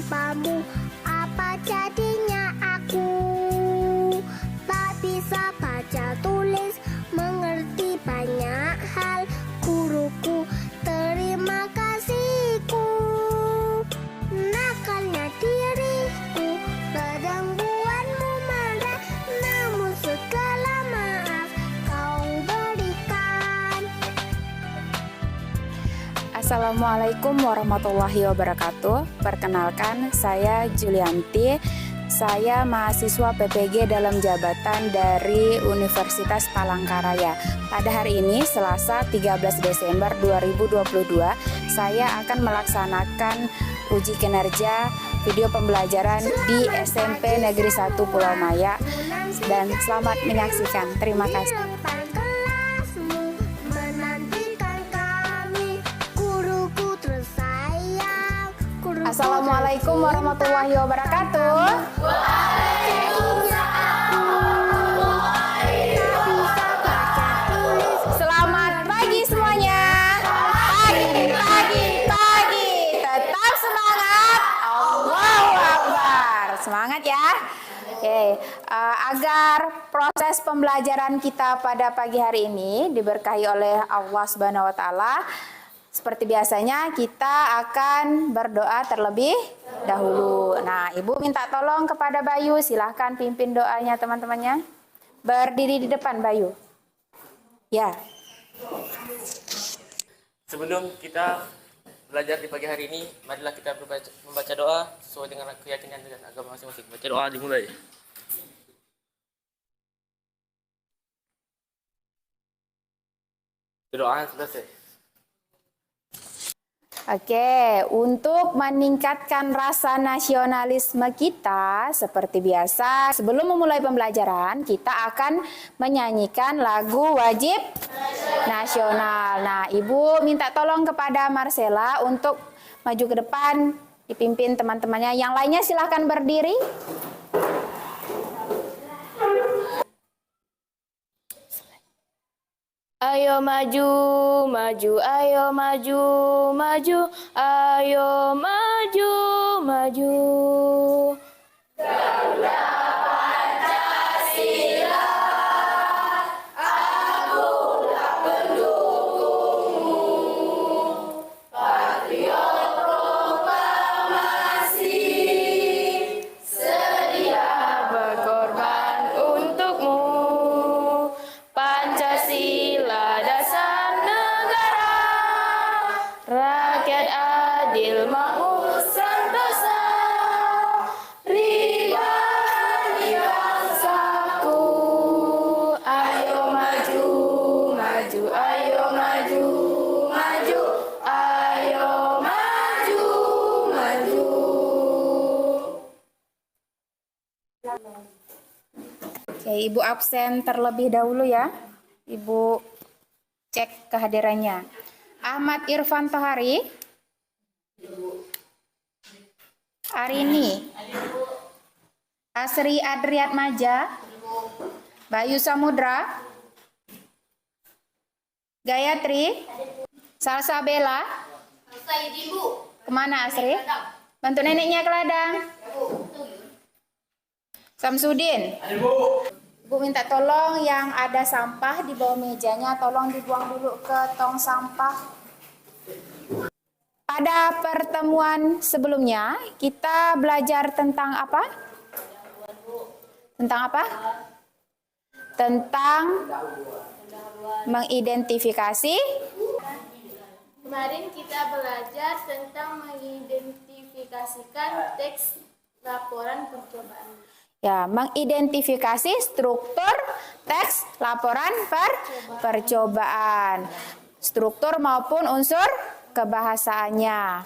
tanpamu, apa jadinya aku? Tak bisa baca tulis, mengerti banyak hal. Guruku, terima kasihku. Nakalnya diriku, kadang buatmu marah, namun segala maaf kau berikan. Assalamualaikum warahmatullahi wabarakatuh. Perkenalkan, saya Julianti. Saya mahasiswa PPG dalam jabatan dari Universitas Palangkaraya. Pada hari ini, Selasa 13 Desember 2022, saya akan melaksanakan uji kinerja video pembelajaran di SMP Negeri 1 Pulau Maya. Dan selamat menyaksikan. Terima kasih. Assalamualaikum warahmatullahi wabarakatuh. Selamat pagi semuanya. Pagi. Tetap semangat. Allahu Akbar. Semangat ya. Oke, agar proses pembelajaran kita pada pagi hari ini diberkahi oleh Allah Subhanahu wa taala. Seperti biasanya kita akan berdoa terlebih dahulu. Nah, Ibu minta tolong kepada Bayu, silahkan pimpin doanya teman-temannya. Berdiri di depan Bayu. Ya. Sebelum kita belajar di pagi hari ini, marilah kita membaca doa sesuai dengan keyakinan dan agama masing-masing. Baca doa dimulai. Doa selesai. Oke, untuk meningkatkan rasa nasionalisme kita, seperti biasa, sebelum memulai pembelajaran, kita akan menyanyikan lagu wajib nasional. Nah, Ibu minta tolong kepada Marcella untuk maju ke depan, dipimpin teman-temannya. Yang lainnya silahkan berdiri. Ayo maju, maju, ayo maju, maju, ayo maju, maju. Garuda Pancasila, akulah pendukungmu. Patriot proklamasi, sedia berkorban untukmu. Pancasila dasar negara, rakyat adil makmur sentosa, pribadi bangsaku. Ayo maju, maju, ayo maju, maju, ayo maju, maju. Oke, Ibu absen terlebih dahulu ya. Ibu cek kehadirannya. Ahmad Irfan Tohari. Arini. Asri Adriat Maja. Bayu Samudra. Gayatri. Salsabella. Kemana Asri? Bantu neneknya ke ladang. Samsudin. Bu minta tolong yang ada sampah di bawah mejanya tolong dibuang dulu ke tong sampah. Pada pertemuan sebelumnya kita belajar tentang apa? Tentang apa? Tentang mengidentifikasi. Kemarin kita belajar tentang mengidentifikasikan teks laporan percobaan. Ya, mengidentifikasi struktur teks laporan percobaan. Struktur maupun unsur kebahasaannya.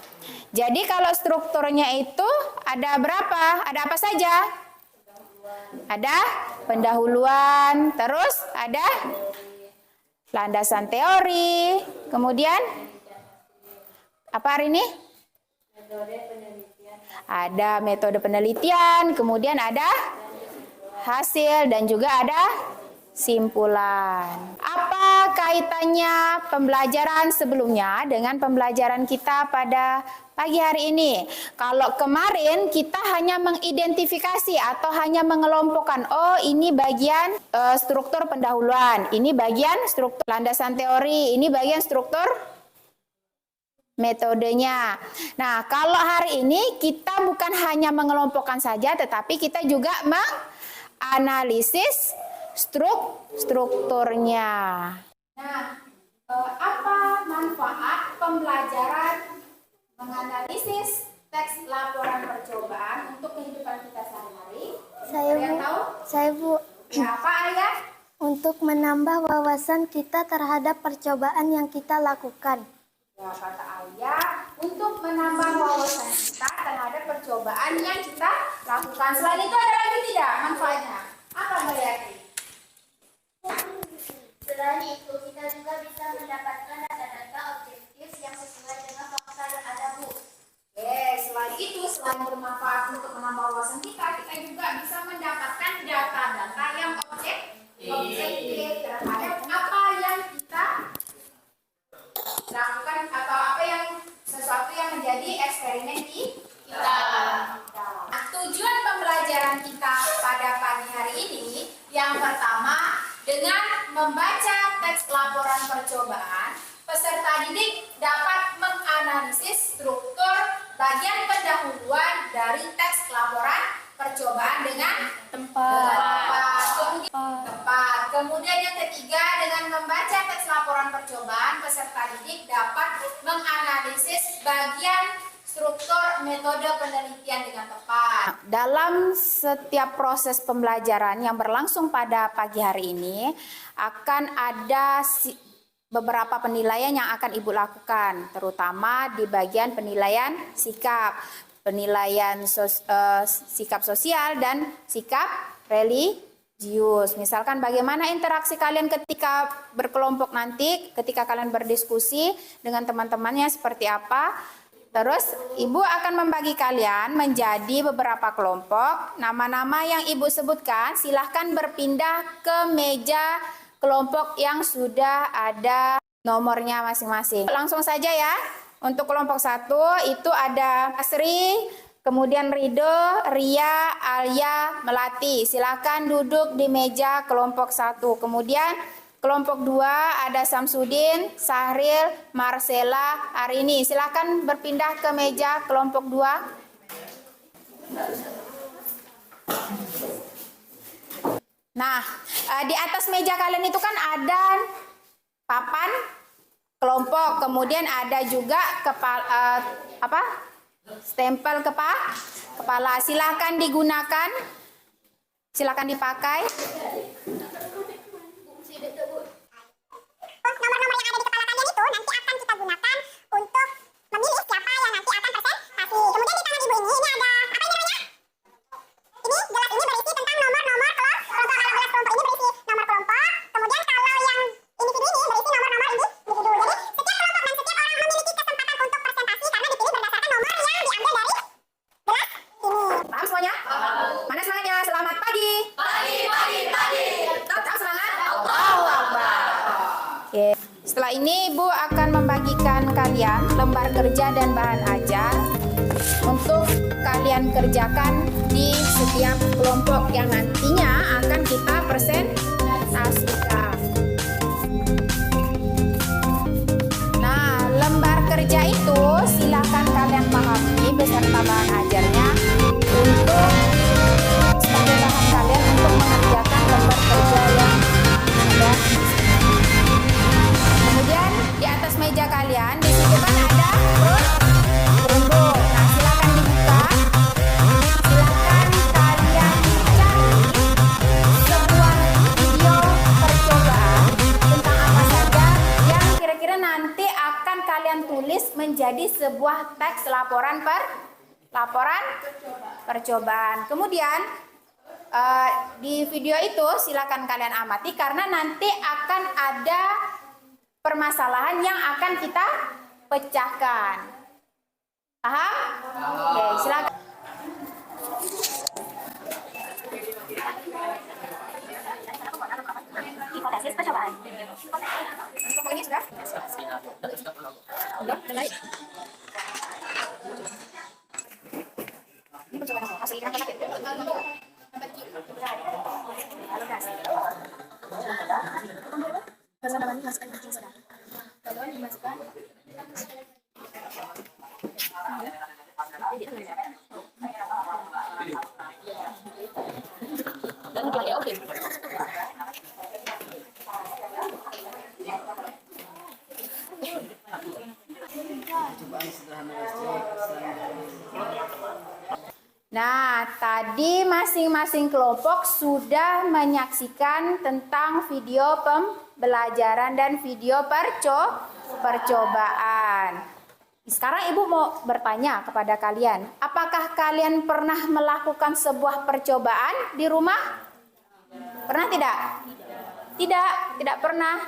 Jadi kalau strukturnya itu ada berapa? Ada apa saja? Ada pendahuluan, terus ada landasan teori, kemudian apa hari ini? Ada metode penelitian, kemudian ada hasil dan juga ada simpulan. Apa kaitannya pembelajaran sebelumnya dengan pembelajaran kita pada pagi hari ini? Kalau kemarin kita hanya mengidentifikasi atau hanya mengelompokkan, oh ini bagian struktur pendahuluan, ini bagian struktur landasan teori, ini bagian struktur metodenya. Nah, kalau hari ini kita bukan hanya mengelompokkan saja, tetapi kita juga menganalisis strukturnya. Nah, apa manfaat pembelajaran menganalisis teks laporan percobaan untuk kehidupan kita sehari-hari? Kalian tahu? Saya Bu, Ya, apa Ayah? untuk menambah wawasan kita terhadap percobaan yang kita lakukan. Ya, kata Ayah, untuk menambah wawasan kita terhadap percobaan yang kita lakukan. Selain itu ada lagi tidak manfaatnya? Apa Mbak Yati? Selain itu, kita juga bisa mendapatkan data-data objektif yang sesuai dengan fakta yang ada, Bu. Oke, selain itu, selain bermanfaat untuk menambah wawasan kita juga bisa mendapatkan data-data yang objektif terhadap apa yang kita lakukan atau apa yang sesuatu yang menjadi eksperimen kita. Nah, tujuan pembelajaran kita pada pagi hari ini yang pertama, dengan membaca teks laporan percobaan, peserta didik dapat menganalisis struktur bagian pendahuluan dari teks laporan percobaan dengan tempat. Kemudian yang ketiga, dengan membaca teks laporan percobaan, peserta didik dapat menganalisis bagian struktur metode penelitian dengan tepat. Dalam setiap proses pembelajaran yang berlangsung pada pagi hari ini, akan ada beberapa penilaian yang akan Ibu lakukan, terutama di bagian penilaian sikap, penilaian sikap sosial dan sikap religius. Misalkan bagaimana interaksi kalian ketika berkelompok nanti, ketika kalian berdiskusi dengan teman-temannya seperti apa. Terus Ibu akan membagi kalian menjadi beberapa kelompok. Nama-nama yang Ibu sebutkan silahkan berpindah ke meja kelompok yang sudah ada nomornya masing-masing. Langsung saja ya. Untuk kelompok 1 itu ada Asri, kemudian Rido, Ria, Alia, Melati. Silahkan duduk di meja kelompok 1. Kemudian kelompok 2 ada Samsudin, Sahril, Marcella, Arini. Silakan berpindah ke meja kelompok 2. Nah, di atas meja kalian itu kan ada papan kelompok, kemudian ada juga stempel kepala. Silakan digunakan, silakan dipakai. Nomor-nomor yang ada di kepala kalian itu nanti akan kita gunakan untuk memilih siapa yang nanti akan presentasi. Kemudian di tangan Ibu ini ada apa ini namanya? Ini gelas ini berisi tentang nomor-nomor kelompok. Kalau gelas kelompok ini berisi nomor kelompok. Kemudian kalau yang individu ini berisi nomor-nomor individu. Jadi setiap kelompok dan setiap orang memiliki kesempatan untuk presentasi karena dipilih berdasarkan nomor yang diambil dari gelas ini. Paham semuanya? Mana semangatnya? Selamat pagi. Pagi. Tetap semangat. Allahu Akbar. Oke. Setelah ini Ibu akan membagikan kalian lembar kerja dan bahan ajar untuk kalian kerjakan di setiap kelompok yang nantinya akan kita presentasikan. Nah, lembar kerja itu silakan kalian pahami beserta bahan ajarnya untuk sebagai bahan kalian untuk mengerjakan lembar kerja yang ada. Kemudian di atas meja kalian di situ kan ada perundung. Nah, silakan dibuka. Silakan kalian cari sebuah video percobaan tentang apa saja yang kira-kira nanti akan kalian tulis menjadi sebuah teks laporan percobaan. Kemudian di video itu silakan kalian amati karena nanti akan ada permasalahan yang akan kita pecahkan. Paham? Oke, silakan. Hipotesis percobaan. ini sudah? Belum? Udah baik. Ini percobaan apa? Hasil ikan ya? Halo guys. Bersama dimasukkan baking soda. Lalu dimasukkan. Dan ya oke. Nah, tadi masing-masing kelompok sudah menyaksikan tentang video pembelajaran dan video percobaan. Sekarang Ibu mau bertanya kepada kalian, apakah kalian pernah melakukan sebuah percobaan di rumah? Pernah tidak? Tidak pernah.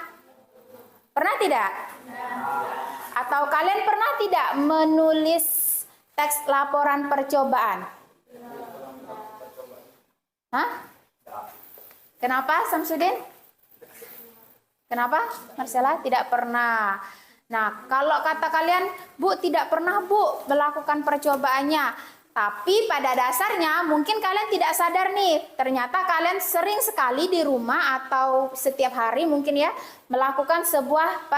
Pernah tidak? Atau kalian pernah tidak menulis teks laporan percobaan? Hah? Kenapa Samsudin? Kenapa Marcella? Tidak pernah. Nah, kalau kata kalian, Bu, tidak pernah Bu melakukan percobaannya. Tapi pada dasarnya mungkin kalian tidak sadar nih, ternyata kalian sering sekali di rumah atau setiap hari mungkin ya melakukan sebuah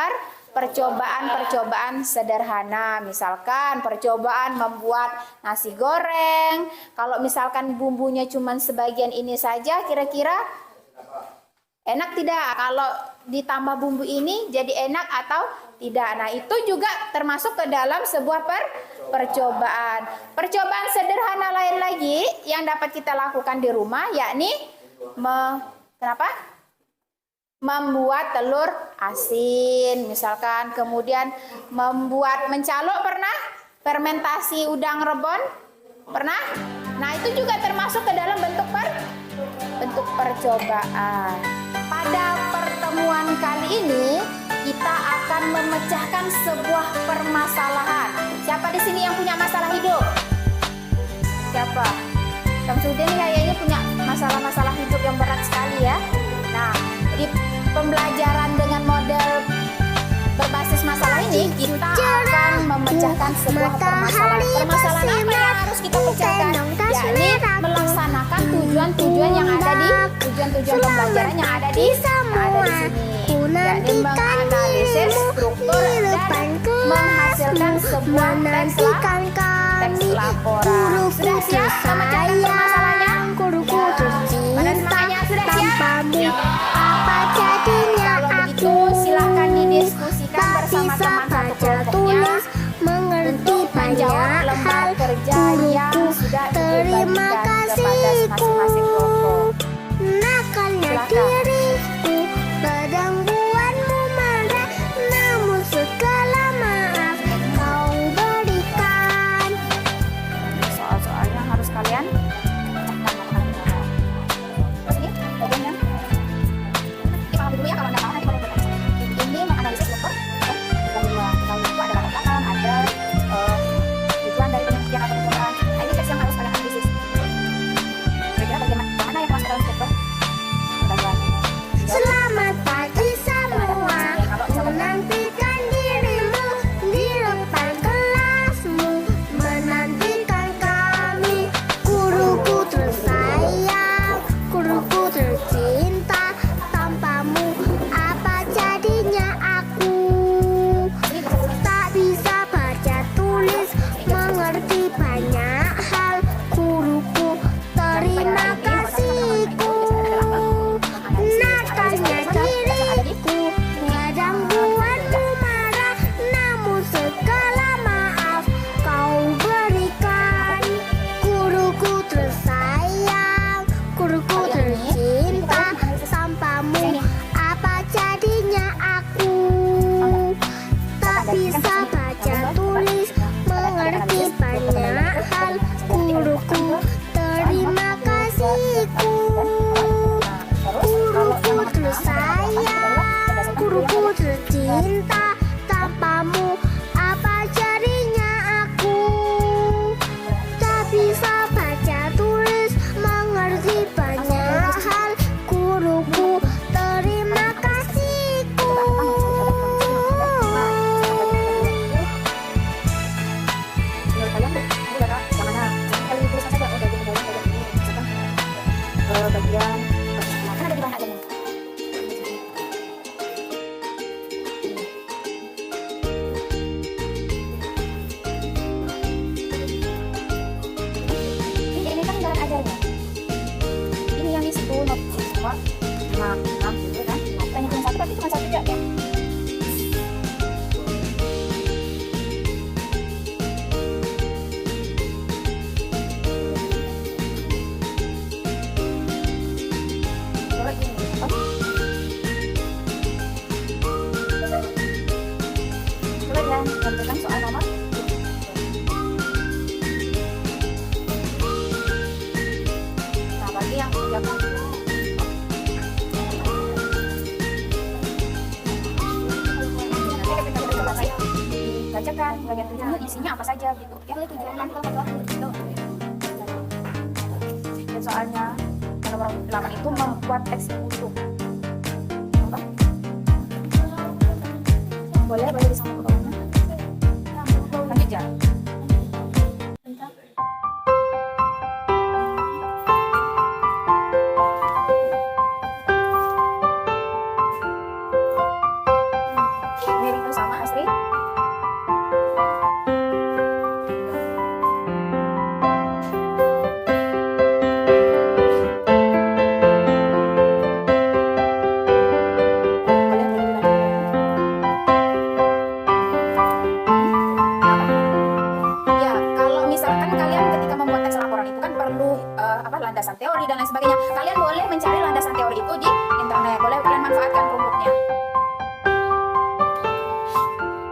percobaan sederhana. Misalkan percobaan membuat nasi goreng. Kalau misalkan bumbunya cuma sebagian ini saja, kira-kira enak tidak? Kalau ditambah bumbu ini jadi enak atau tidak? Nah, itu juga termasuk ke dalam sebuah percobaan. Percobaan sederhana lain lagi yang dapat kita lakukan di rumah, yakni membuat telur asin, misalkan, kemudian membuat mencalok, pernah? Fermentasi udang rebon, pernah? Nah, itu juga termasuk ke dalam bentuk percobaan. Pada pertemuan kali ini kita akan memecahkan sebuah permasalahan. Siapa di sini yang punya masalah hidup? Siapa? Samsudin kayaknya punya masalah-masalah hidup yang berat sekali ya. Nah, di pembelajaran dengan model berbasis masalah ini kita akan memecahkan sebuah permasalahan. Permasalahan apa yang harus kita pecahkan? Yakni melaksanakan tujuan-tujuan yang ada di tujuan pembelajaran yang ada di sini. Yakni menganalisis struktur dan menghasilkan sebuah teks laporan. Sudah siap memecahkan permasalahannya? Pada semuanya sudah siap? Apa jadinya Kalau begitu silahkan didiskusikan bersama teman satu kelompoknya untuk menjawab lembar kerja yang sudah dibagikan kepada masing-masing kelompok. Nakalnya diriku, perempuanmu marah, namun segala maaf kau berikan. Soal-soalnya harus kalian ini bagian kita ambil dulu ya, kalau ada nanti boleh ini menganalisis struktur. Kita lupa ada latar belakang, ada tujuan dari bacakan bagian 7 isinya apa saja gitu ya. Dan soalnya nomor 8 itu membuat teks yang utuh. Apa? Boleh disambung ke bawahnya. Lanjut ya. Miring tuh sama Asri. Ya, kalau misalkan kalian ketika membuat teks laporan itu kan perlu landasan teori dan lain sebagainya. Kalian boleh mencari landasan teori itu di internet, boleh kalian manfaatkan rumputnya.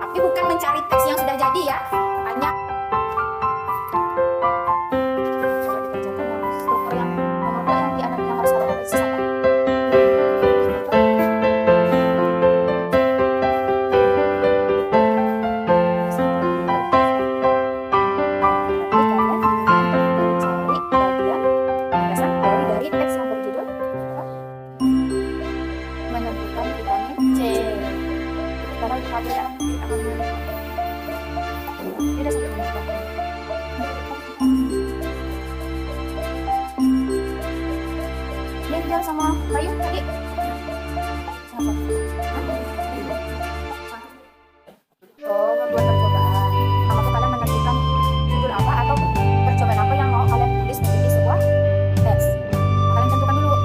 Tapi bukan mencari teks yang sudah jadi ya. Hanya coba dibacakan yang struktur yang nomor 2 yang di anak yang harus kalian analisis apa? Menentukan vitamin C. Karena kalian akan tidak sampai menentukan. Dia kejar sama Bayu tadi. Oh, buat percobaan. Nama tuh kalian menentukan judul apa atau percobaan apa yang mau kalian tulis menjadi sebuah teks. Kalian tentukan dulu.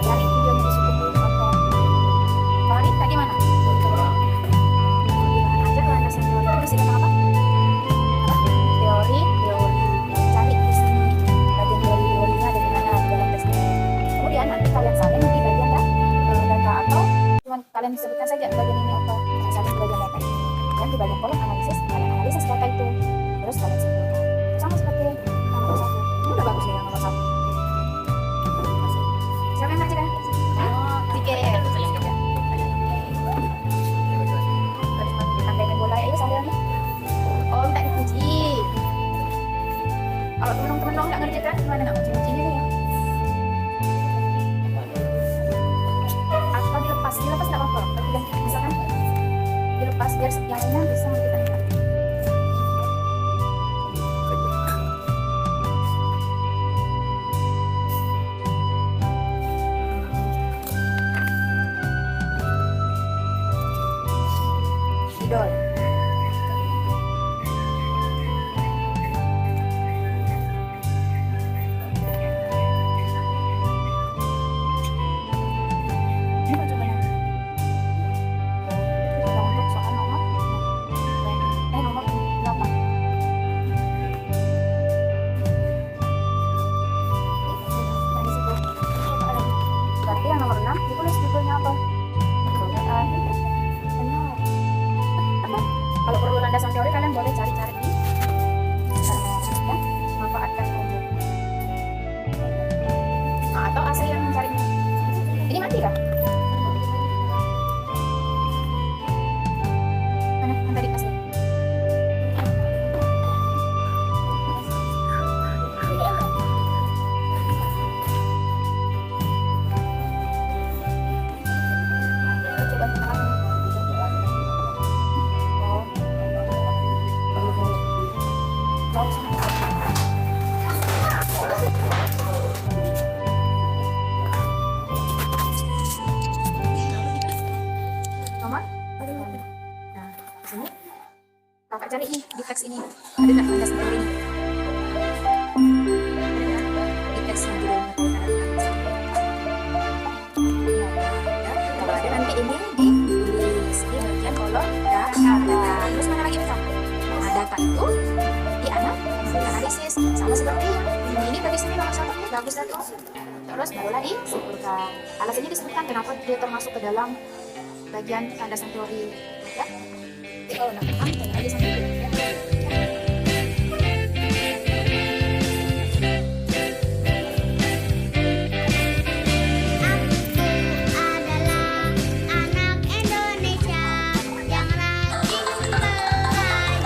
Cari videonya di situ dulu nonton. Tadi tadi mana? Aja landasan teori itu isi tentang apa? Teori. Cari di sini bagian teorinya ada di mana di dalam teks ini. Kemudian nanti kalian salin di bagian data atau cuma kalian sebutkan saja bagian ini apa? Salin di bagian data ini. Dan di bagian kolom analisis kalian analisis data itu. Terus kalian simpulkan. Sama seperti nomor 1. Ini udah bagus nih yang nomor 1. Siapa yang ngerjakan? Tiket. Tandainya bola ya sambil nih. Oh, tak dipuji. Kalau temen-temen nggak ngerjakan, gimana nak puji-pujinya nih? Atau dilepas nggak apa-apa. Misalkan dilepas biar yang lainnya bisa ngerjakan. Idol. Ini percobaan. Kita untuk soal nomor 8. Berarti yang nomor 6 ditulis judulnya apa? Percobaan. Benar. Kalau perlu landasan teori kalian boleh cari-cari di internet ya, manfaatkan rumput. Nah, atau Asri yang mencarinya. Ini mati kah? Mana yang tadi Asri? Coba kita lakukan. Nomor? Nah, di sini kakak cari nih di teks ini ada nggak landasan teori ini? Di teks yang judulnya kalau ada nanti ini ditulis di bagian kolom data. Terus mana lagi Kak? Nah, data itu dianalisis sama seperti ini tadi sini nomor 1 bagus dan terus barulah disimpulkan. Alasannya disebutkan kenapa dia termasuk ke dalam bagian landasan teori ya. Kalau nggak paham tanya aja sama ibu ya. Adalah anak Indonesia yang rajin belajar.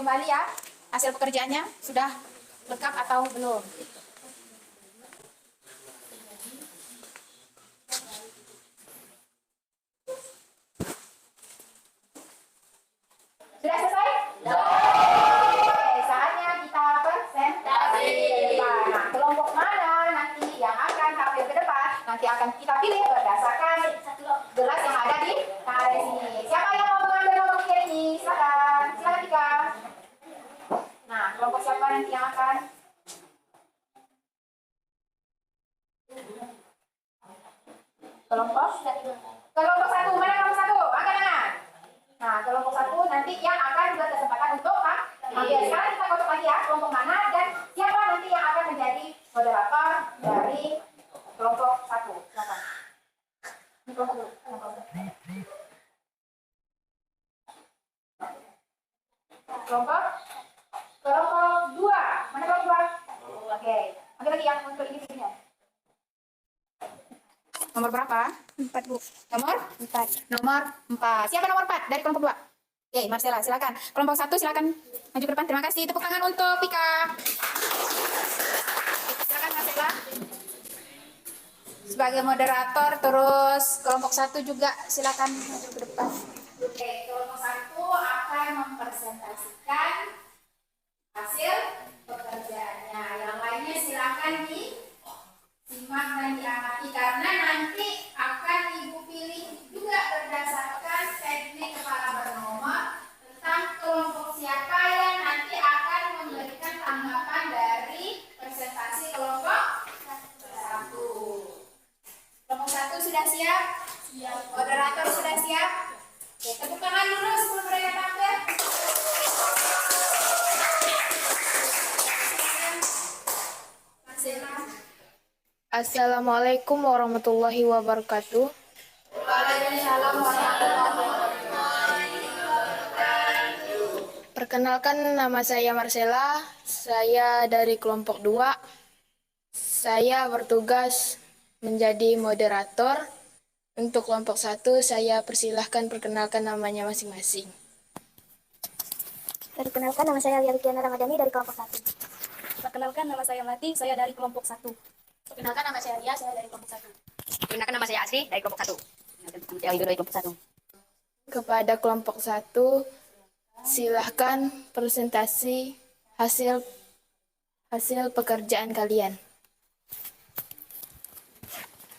kembali ya. Hasil pekerjaannya sudah lengkap atau belum? Sudah selesai? Oke, saatnya kita presentasi. Nah, kelompok mana nanti yang akan tampil ke depan? Nanti akan kita pilih berdasarkan gelas yang ada di sini. Siapa yang mau mengambil nomor ini? Silakan, silakan Tika. Nah, kelompok siapa nanti yang akan? Kelompok satu, mana kelompok satu? Angkat tangan. Nah, kelompok satu nanti yang akan berkesempatan untuk ambil. Sekarang kita kocok lagi ya, kelompok mana dan siapa nanti yang akan menjadi moderator dari kelompok satu. Silakan. Ini kelompok dulu. Kelompok dua. Mana kelompok dua? Oke. Ambil lagi yang untuk ini sini. Nomor berapa? 4, Bu. Nomor? 4. Nomor 4. Siapa nomor 4 dari kelompok 2? Oke, Marcella, silakan. Kelompok 1 silakan maju ke depan. Terima kasih. Tepuk tangan untuk Pika. Silakan Marcella. Sebagai moderator, terus kelompok 1 juga silakan maju ke depan. Oke, kelompok 1 akan mempresentasikan hasil pekerjaannya. Yang lainnya silakan disimak dan diamati karena nanti akan Ibu pilih juga berdasarkan teknik kepala bernomor tentang kelompok siapa yang nanti akan memberikan tanggapan dari presentasi kelompok 1. Kelompok 1 sudah siap? Siap. Moderator sudah siap? Oke, tepuk tangan dulu sebelum mereka tampil. Assalamualaikum warahmatullahi wabarakatuh. Waalaikumsalam warahmatullahi wabarakatuh. Perkenalkan, nama saya Marcella. Saya dari kelompok 2. Saya bertugas menjadi moderator. Untuk kelompok 1, saya persilahkan perkenalkan namanya masing-masing. Perkenalkan, nama saya Lia Rukiana Ramadhani dari kelompok 1. Perkenalkan, nama saya Melati, saya dari kelompok 1. Perkenalkan, nama saya Lia, saya dari kelompok 1. Perkenalkan, nama saya Asri dari kelompok 1. Saya juga dari kelompok 1. Kepada kelompok 1, silahkan presentasi hasil pekerjaan kalian.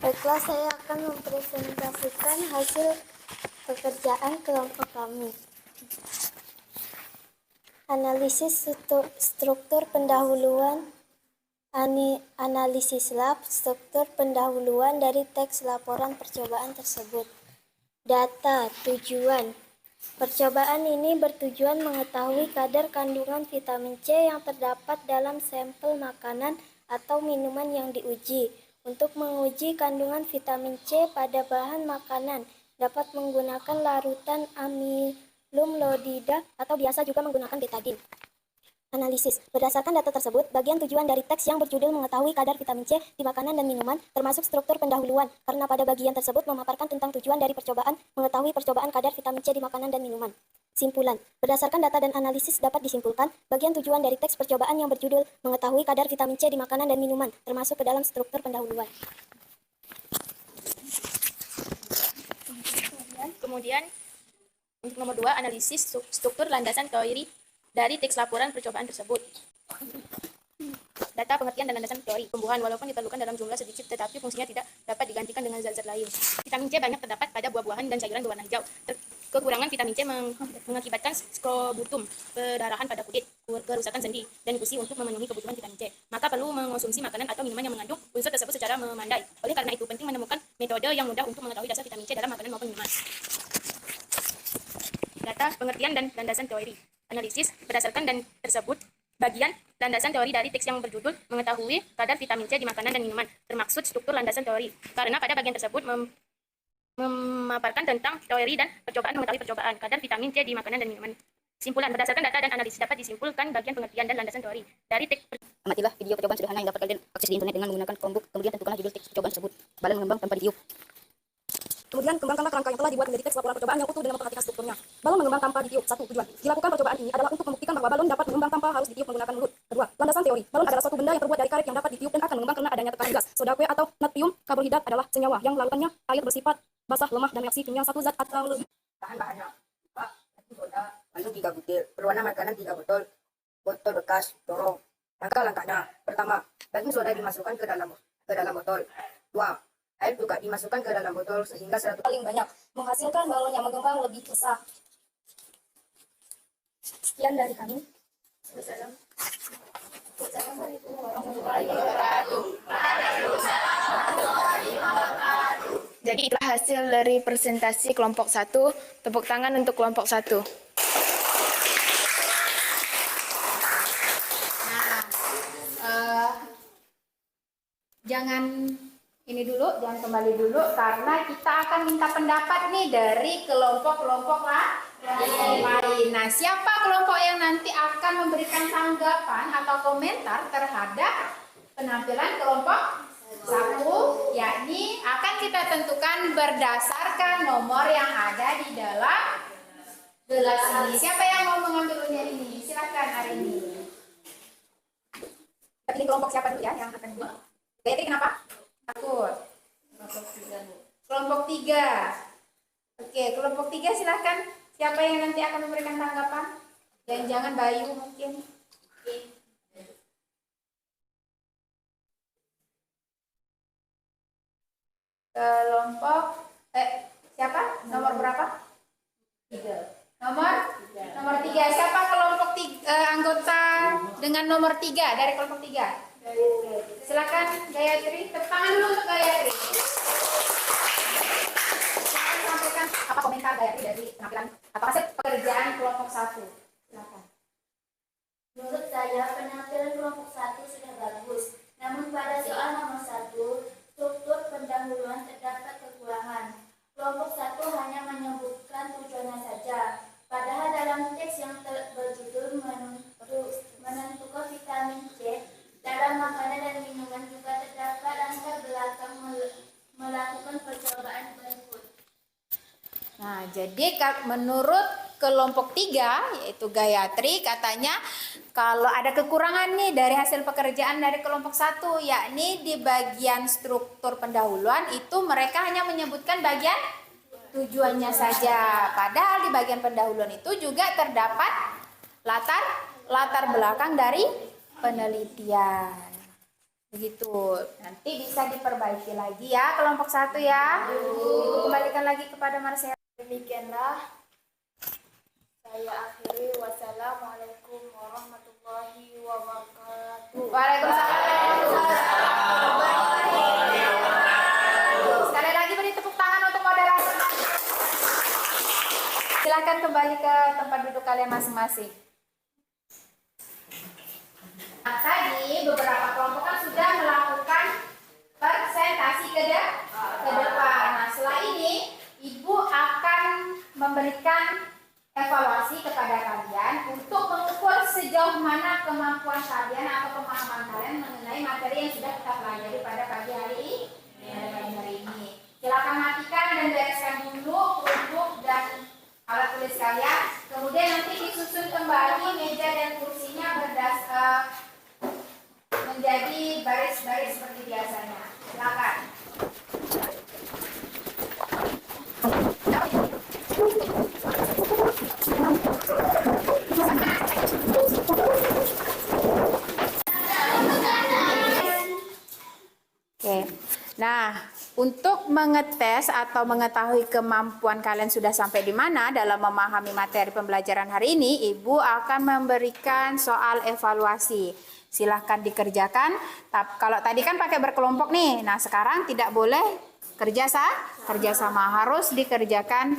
Baiklah, saya akan mempresentasikan hasil pekerjaan kelompok kami. Analisis struktur pendahuluan, analisis lab, struktur pendahuluan dari teks laporan percobaan tersebut. Data, tujuan. Percobaan ini bertujuan mengetahui kadar kandungan vitamin C yang terdapat dalam sampel makanan atau minuman yang diuji. Untuk menguji kandungan vitamin C pada bahan makanan, dapat menggunakan larutan amilumlodida atau biasa juga menggunakan betadine. Analisis. Berdasarkan data tersebut, bagian tujuan dari teks yang berjudul mengetahui kadar vitamin C di makanan dan minuman termasuk struktur pendahuluan, karena pada bagian tersebut memaparkan tentang tujuan dari percobaan, mengetahui percobaan kadar vitamin C di makanan dan minuman. Simpulan. Berdasarkan data dan analisis dapat disimpulkan, bagian tujuan dari teks percobaan yang berjudul mengetahui kadar vitamin C di makanan dan minuman termasuk ke dalam struktur pendahuluan. Kemudian, untuk nomor 2, analisis struktur landasan teori dari teks laporan percobaan tersebut. Data, pengertian, dan landasan teori. Tumbuhan, walaupun diperlukan dalam jumlah sedikit, tetapi fungsinya tidak dapat digantikan dengan zat-zat lain. Vitamin C banyak terdapat pada buah-buahan dan sayuran berwarna hijau. Kekurangan vitamin C mengakibatkan skrobutum, perdarahan pada kulit, kerusakan sendi, dan gusi untuk memenuhi kebutuhan vitamin C. Maka perlu mengonsumsi makanan atau minuman yang mengandung unsur tersebut secara memandai. Oleh karena itu, penting menemukan metode yang mudah untuk mengetahui dasar vitamin C dalam makanan maupun minuman. Data, pengertian, dan landasan teori. Analisis berdasarkan dan tersebut bagian landasan teori dari teks yang berjudul mengetahui kadar vitamin C di makanan dan minuman, termaksud struktur landasan teori. Karena pada bagian tersebut memaparkan tentang teori dan percobaan mengetahui percobaan kadar vitamin C di makanan dan minuman. Simpulan, berdasarkan data dan analisis dapat disimpulkan bagian pengertian dan landasan teori dari teks. Amatilah video percobaan sederhana yang dapat kalian akses di internet dengan menggunakan Chromebook, kemudian tentukanlah judul teks percobaan tersebut. Balan mengembang tanpa ditiup. Kemudian kembangkanlah kerangka yang telah dibuat menjadi teks laporan percobaan yang utuh dengan memperhatikan strukturnya. Balon mengembang tanpa ditiup. 1. Tujuan. Dilakukan percobaan ini adalah untuk membuktikan bahwa balon dapat mengembang tanpa harus ditiup menggunakan mulut. 2. Landasan teori. Balon adalah suatu benda yang terbuat dari karet yang dapat ditiup dan akan mengembang karena adanya tekanan gas. Soda kue atau natrium karbonhidrat adalah senyawa yang larutannya air bersifat basah, lemah, dan reaksi kimia satu zat atau lebih. Bahan-bahannya, Pak, soda, balon 3 butir, berwarna makanan 3 botol, botol bekas, dorong. Langkah-langkahnya. Pertama, baking soda dimasukkan ke dalam botol. 2. Air juga dimasukkan ke dalam botol sehingga 100 Paling banyak menghasilkan balon yang mengembang lebih besar. Sekian dari kami. Jadi itulah hasil dari presentasi kelompok 1. Tepuk tangan untuk kelompok 1. Jangan ini dulu, jangan kembali dulu karena kita akan minta pendapat nih dari kelompok-kelompok lain. Nah, siapa kelompok yang nanti akan memberikan tanggapan atau komentar terhadap penampilan kelompok 1, yakni akan kita tentukan berdasarkan nomor yang ada di dalam gelas ini. Siapa yang mau mengambil undian ini? Silakan hari ini. Ini kelompok siapa dulu ya yang akan dibuat? Jadi kenapa? Takut. Kelompok 3. Oke, kelompok 3 silakan. Siapa yang nanti akan memberikan tanggapan? Jangan Bayu mungkin. Kelompok siapa? Nomor berapa? 3. Nomor 3. Siapa kelompok 3, anggota dengan nomor 3 dari kelompok 3? Silakan Gayatri, tepuk tangan dulu untuk Gayatri. Silakan sampaikan apa komentar Gayatri dari penampilan atau hasil pekerjaan kelompok 1. Silakan. Menurut saya, penampilan kelompok 1 sudah bagus. Namun pada soal nomor 1, struktur pendahuluan terdapat kekurangan. Kelompok 1 hanya menyebutkan tujuannya saja. Padahal dalam teks yang berjudul menentukan vitamin C, dalam makanan dan minuman juga terdapat langkah belakang melakukan percobaan berikut. Nah, jadi menurut kelompok 3 yaitu Gayatri katanya kalau ada kekurangan nih dari hasil pekerjaan dari kelompok 1, yakni di bagian struktur pendahuluan itu mereka hanya menyebutkan bagian tujuannya saja. Padahal di bagian pendahuluan itu juga terdapat latar belakang dari penelitian. Begitu. Nanti bisa diperbaiki lagi ya kelompok 1 ya. Kembalikan lagi kepada Marcella. Demikianlah saya akhiri. Wassalamualaikum warahmatullahi wabarakatuh. Waalaikumsalam. Sekali lagi beri tepuk tangan untuk moderator. Silakan kembali ke tempat duduk kalian masing-masing. Nah, tadi beberapa kelompok kan sudah melakukan presentasi ke depan. Nah, setelah ini Ibu akan memberikan evaluasi kepada kalian untuk mengukur sejauh mana kemampuan kalian atau pemahaman kalian mengenai materi yang sudah kita pelajari pada pagi hari ini. Silakan matikan dan bereskan dulu peruntuk dan alat tulis kalian. Kemudian nanti disusun kembali meja dan kursinya menjadi baris-baris seperti biasanya. Silakan. Oke. Nah, untuk mengetes atau mengetahui kemampuan kalian sudah sampai di mana dalam memahami materi pembelajaran hari ini, Ibu akan memberikan soal evaluasi. Silahkan dikerjakan. Kalau tadi kan pakai berkelompok nih, nah sekarang tidak boleh kerjasama, harus dikerjakan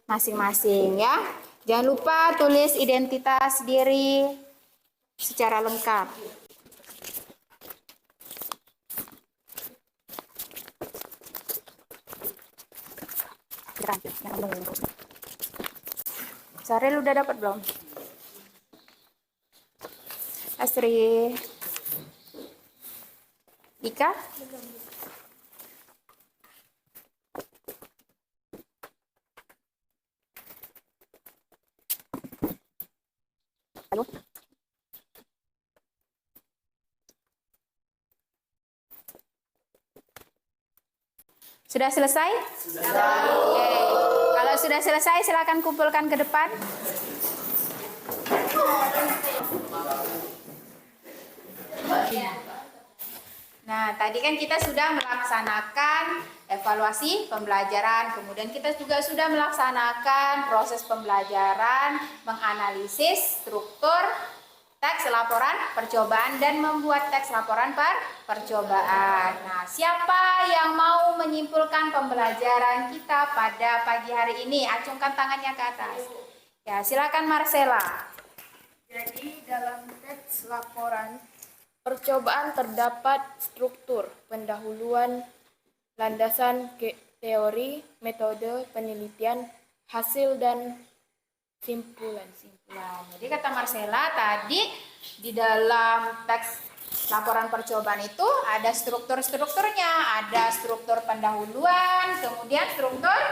masing-masing ya. Jangan lupa tulis identitas diri secara lengkap. Saril udah dapat belum? Asri, Ika? Sudah selesai? Oke. Kalau sudah selesai silakan kumpulkan ke depan. Nah, tadi kan kita sudah melaksanakan evaluasi pembelajaran, kemudian kita juga sudah melaksanakan proses pembelajaran, menganalisis struktur teks laporan percobaan dan membuat teks laporan percobaan. Nah, siapa yang mau menyimpulkan pembelajaran kita pada pagi hari ini? Acungkan tangannya ke atas. Ya, silakan Marcella. Jadi dalam teks laporan percobaan terdapat struktur, pendahuluan, landasan teori, metode penelitian, hasil dan simpulan. Jadi kata Marcella tadi di dalam teks laporan percobaan itu ada strukturnya, ada struktur pendahuluan, kemudian struktur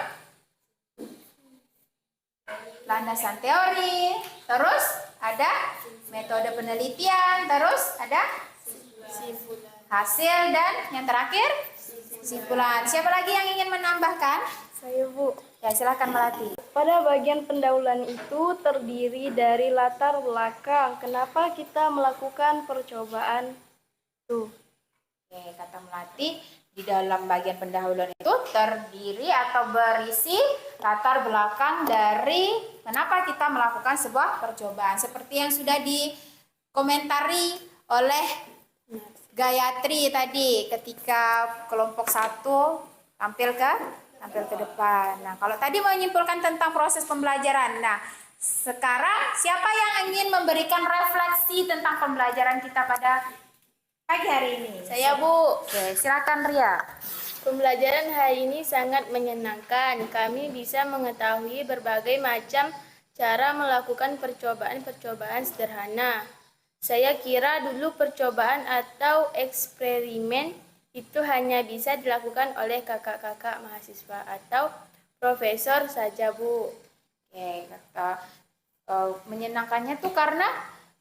landasan teori, terus ada metode penelitian, terus ada hasil dan yang terakhir simpulan. Siapa lagi yang ingin menambahkan? Saya, Bu. Ya, silakan Melati. Pada bagian pendahuluan itu terdiri dari latar belakang. Kenapa kita melakukan percobaan itu? Oke, kata Melati, di dalam bagian pendahuluan itu terdiri atau berisi latar belakang dari kenapa kita melakukan sebuah percobaan. Seperti yang sudah dikomentari oleh Gayatri tadi ketika kelompok 1 tampil ke depan. Nah, kalau tadi menyimpulkan tentang proses pembelajaran. Nah, sekarang siapa yang ingin memberikan refleksi tentang pembelajaran kita pada pagi hari ini? Saya, Bu. Oke, silakan Ria. Pembelajaran hari ini sangat menyenangkan. Kami bisa mengetahui berbagai macam cara melakukan percobaan-percobaan sederhana. Saya kira dulu percobaan atau eksperimen itu hanya bisa dilakukan oleh kakak-kakak mahasiswa atau profesor saja, Bu. Oke, kata menyenangkannya tuh karena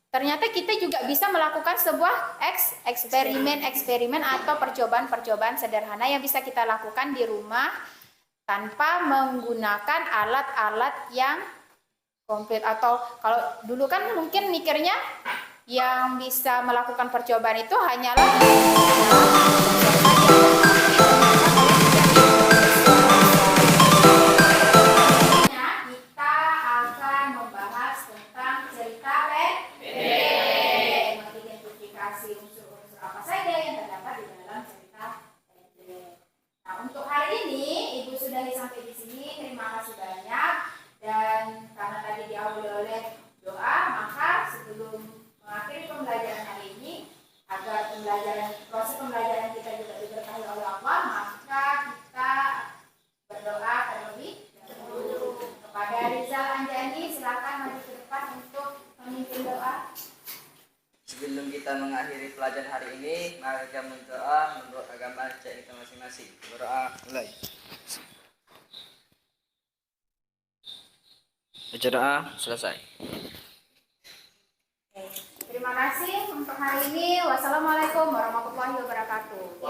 ternyata kita juga bisa melakukan sebuah eksperimen atau percobaan-percobaan sederhana yang bisa kita lakukan di rumah tanpa menggunakan alat-alat yang komplit. Atau kalau dulu kan mungkin mikirnya yang bisa melakukan percobaan itu hanyalah kita akan membahas tentang cerita pendek, mengidentifikasi unsur-unsur apa saja yang terdapat di dalam cerita pendek. Nah, untuk hari ini Ibu sudah sampai di sini. Terima kasih banyak, dan karena tadi diawali oleh doa, maka sebelum mengakhiri pembelajaran hari ini, agar proses pembelajaran kita juga diberkahi oleh Allah, maka kita berdoa terlebih dahulu. Kepada Rizal Anjani, silakan maju ke depan untuk memimpin doa. Sebelum kita mengakhiri pelajaran hari ini, mari kita berdoa menurut agama kita masing-masing. Berdoa mulai. Baca doa selesai. Terima kasih untuk hari ini. Wassalamualaikum warahmatullahi wabarakatuh.